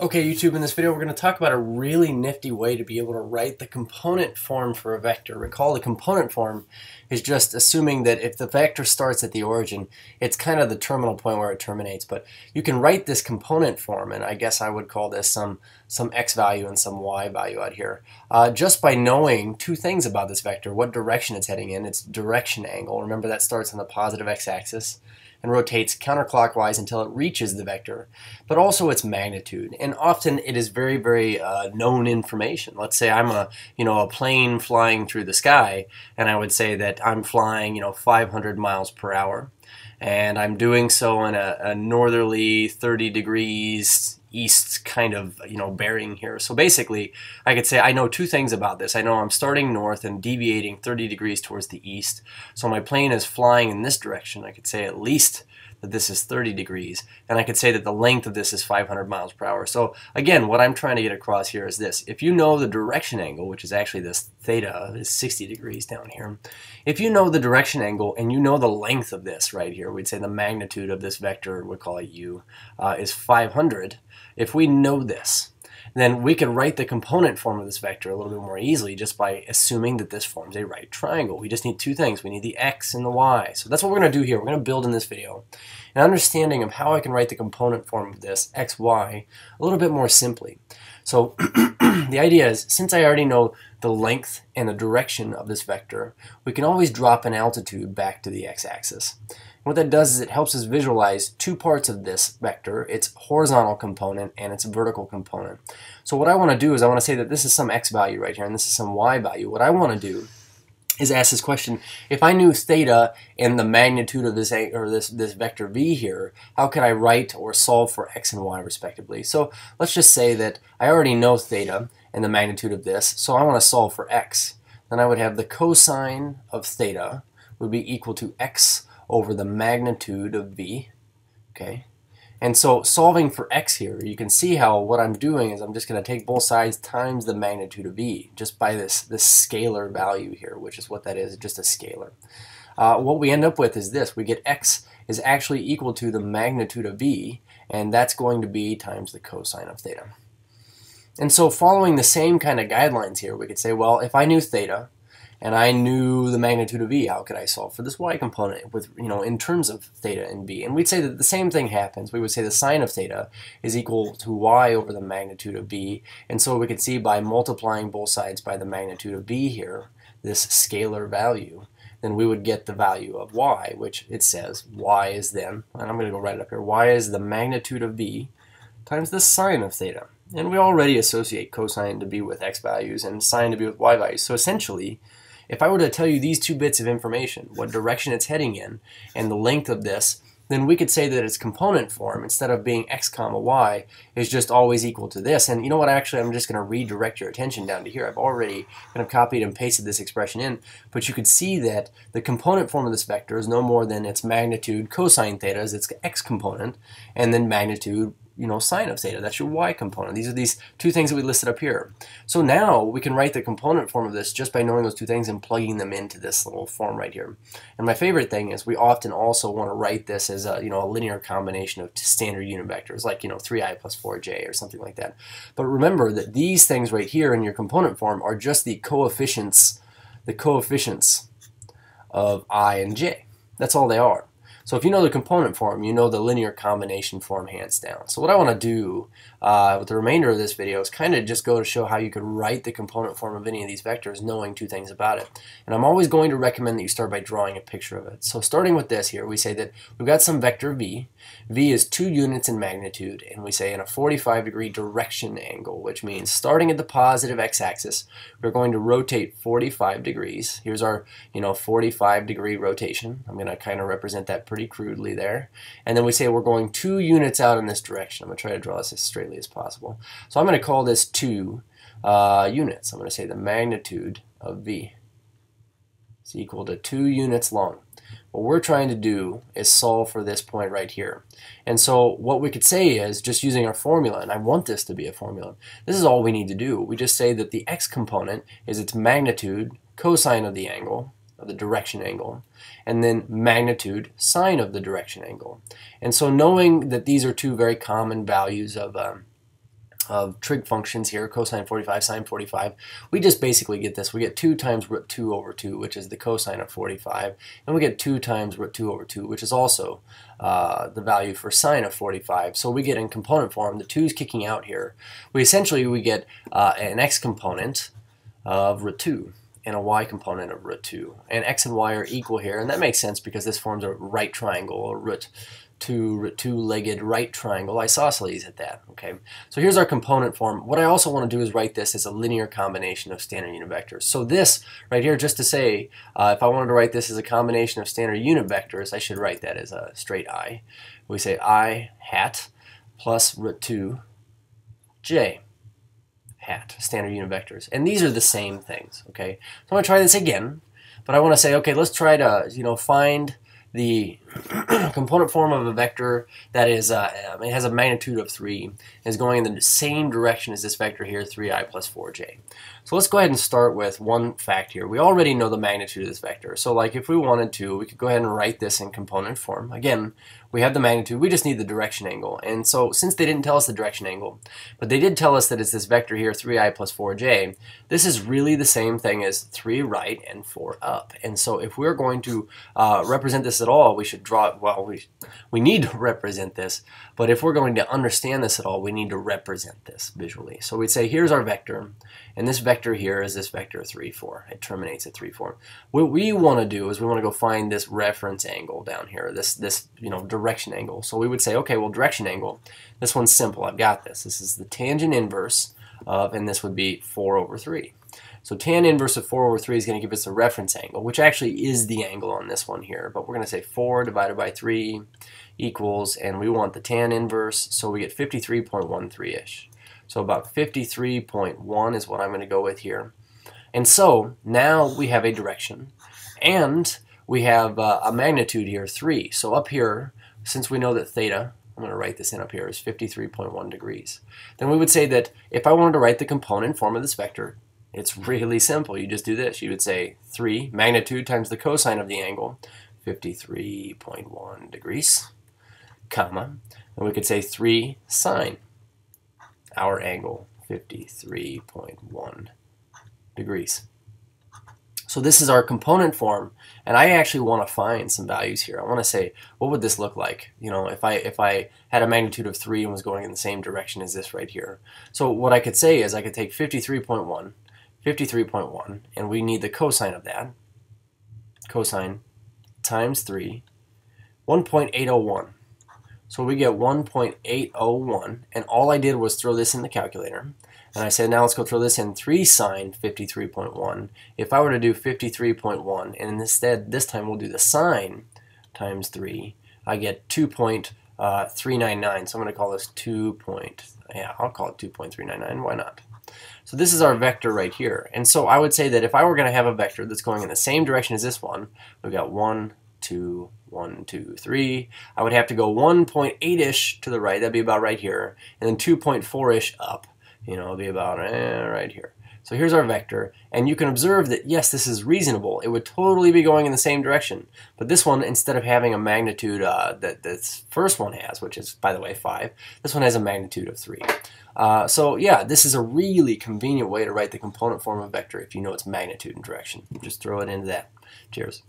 Okay, YouTube, in this video we're going to talk about a really nifty way to be able to write the component form for a vector. Recall, the component form is just assuming that if the vector starts at the origin, it's kind of the terminal point where it terminates. But you can write this component form, and I guess I would call this some x value and some y value out here, just by knowing two things about this vector: what direction it's heading in, its direction angle. Remember, that starts on the positive x-axis and rotates counterclockwise until it reaches the vector, but also its magnitude. And often it is very known information. Let's say I'm a plane flying through the sky, and I would say that I'm flying 500 miles per hour, and I'm doing so in a northerly 30 degrees east kind of bearing here. So basically I could say I know two things about this. I know I'm starting north and deviating 30 degrees towards the east, so my plane is flying in this direction. I could say at least that this is 30 degrees, and I could say that the length of this is 500 miles per hour. So again, what I'm trying to get across here is this: if you know the direction angle, which is actually this theta is 60 degrees down here, if you know the direction angle and you know the length of this right here, we'd say the magnitude of this vector, we'd call it u, is 500. If we know this, then we can write the component form of this vector a little bit more easily just by assuming that this forms a right triangle. We just need two things. We need the x and the y. So that's what we're going to do here. We're going to build in this video an understanding of how I can write the component form of this x, y a little bit more simply. So the idea is, since I already know the length and the direction of this vector, we can always drop an altitude back to the x-axis. What that does is it helps us visualize two parts of this vector: its horizontal component and its vertical component. So what I want to do is I want to say that this is some x value right here and this is some y value. What I want to do is ask this question: if I knew theta and the magnitude of this this vector v here, how could I write or solve for x and y respectively? So let's just say that I already know theta and the magnitude of this, so I want to solve for x. Then I would have the cosine of theta would be equal to x over the magnitude of v. Okay, and so solving for x here, you can see how what I'm doing is I'm just going to take both sides times the magnitude of v, just by this scalar value here, which is what that is, just a scalar. What we end up with is this: we get x is actually equal to the magnitude of v, and that's going to be times the cosine of theta. And so following the same kind of guidelines here, we could say, well, if I knew theta and I knew the magnitude of v, how could I solve for this y component with, in terms of theta and v? And we'd say that the same thing happens. We would say the sine of theta is equal to y over the magnitude of v. And so we could see by multiplying both sides by the magnitude of v here, this scalar value, then we would get the value of y, which it says y is then, and I'm going to go write it up here, y is the magnitude of v times the sine of theta. And we already associate cosine to be with x values and sine to be with y values. So essentially, if I were to tell you these two bits of information, what direction it's heading in and the length of this, then we could say that its component form, instead of being x comma y, is just always equal to this. And you know what, actually I'm just going to redirect your attention down to here. I've already kind of copied and pasted this expression in, but you could see that the component form of this vector is no more than its magnitude cosine theta is its x component, and then magnitude sine of theta, that's your y component. These are these two things that we listed up here. So now we can write the component form of this just by knowing those two things and plugging them into this little form right here. And my favorite thing is we often also want to write this as a linear combination of standard unit vectors, like 3i plus 4j or something like that. But remember that these things right here in your component form are just the coefficients of I and j. That's all they are. So if you know the component form, you know the linear combination form hands down. So what I want to do with the remainder of this video is kind of just go to show how you could write the component form of any of these vectors knowing two things about it. And I'm always going to recommend that you start by drawing a picture of it. So starting with this here, we say that we've got some vector v. V is 2 units in magnitude, and we say in a 45-degree direction angle, which means starting at the positive x-axis, we're going to rotate 45 degrees. Here's our 45-degree rotation. I'm going to kind of represent that pretty crudely there. And then we say we're going 2 units out in this direction. I'm going to try to draw this as straightly as possible. So I'm going to call this 2 units. I'm going to say the magnitude of v is equal to 2 units long. What we're trying to do is solve for this point right here. And so what we could say is, just using our formula, and I want this to be a formula, this is all we need to do. We just say that the x component is its magnitude cosine of the angle, of the direction angle, and then magnitude sine of the direction angle. And so knowing that these are two very common values of of trig functions here, cosine 45, sine 45, we just basically get this. We get 2 times root 2 over 2, which is the cosine of 45, and we get 2 times root 2 over 2, which is also the value for sine of 45. So we get in component form, the 2's kicking out here. We get an x component of root 2 and a y component of root 2. And x and y are equal here, and that makes sense because this forms a right triangle, a root 2-legged right triangle isosceles at that. Okay, so here's our component form. What I also want to do is write this as a linear combination of standard unit vectors. So this right here, just to say, if I wanted to write this as a combination of standard unit vectors, I should write that as a straight I. We say I hat plus root 2 j hat, standard unit vectors. And these are the same things. Okay, so I'm going to try this again, but I want to say, okay, let's try to find the component form of a vector that is it has a magnitude of 3, is going in the same direction as this vector here, 3i plus 4j. So let's go ahead and start with one fact here. We already know the magnitude of this vector. So like if we wanted to, we could go ahead and write this in component form. Again, we have the magnitude, we just need the direction angle. And so since they didn't tell us the direction angle, but they did tell us that it's this vector here, 3i plus 4j, this is really the same thing as 3 right and 4 up. And so if we're going to represent this at all, we should draw it, well, we need to represent this, but if we're going to understand this at all, we need to represent this visually. So we'd say here's our vector, and this vector here is this vector 3, 4. It terminates at 3, 4. What we want to do is we want to go find this reference angle down here, this direction angle. So we would say, okay, well, direction angle, this one's simple. I've got this. This is the tangent inverse of, and this would be 4 over 3. So tan inverse of 4 over 3 is going to give us a reference angle, which actually is the angle on this one here. But we're going to say 4 divided by 3 equals, and we want the tan inverse, so we get 53.13-ish. So about 53.1 is what I'm going to go with here. And so now we have a direction, and we have a magnitude here, 3. So up here, since we know that theta, I'm going to write this in up here, is 53.1 degrees. Then we would say that if I wanted to write the component form of this vector, it's really simple. You just do this. You would say 3 magnitude times the cosine of the angle, 53.1 degrees, comma, and we could say 3 sine our angle, 53.1 degrees. So this is our component form, and I actually want to find some values here. I want to say, what would this look like? If I had a magnitude of 3 and was going in the same direction as this right here. So what I could say is I could take 53.1, and we need the cosine of that. Cosine times 3, 1.801. So we get 1.801, and all I did was throw this in the calculator. And I said, now let's go throw this in 3 sine 53.1. If I were to do 53.1, and instead this time we'll do the sine times 3, I get 2.399. So I'm going to call this I'll call it 2.399. Why not? So this is our vector right here. And so I would say that if I were going to have a vector that's going in the same direction as this one, we've got 1, 2, 1, 2, 3. I would have to go 1.8-ish to the right. That'd be about right here. And then 2.4-ish up. It'll be about right here. So here's our vector, and you can observe that, yes, this is reasonable. It would totally be going in the same direction. But this one, instead of having a magnitude that this first one has, which is, by the way, 5, this one has a magnitude of 3. So yeah, this is a really convenient way to write the component form of a vector if you know its magnitude and direction. Just throw it into that. Cheers.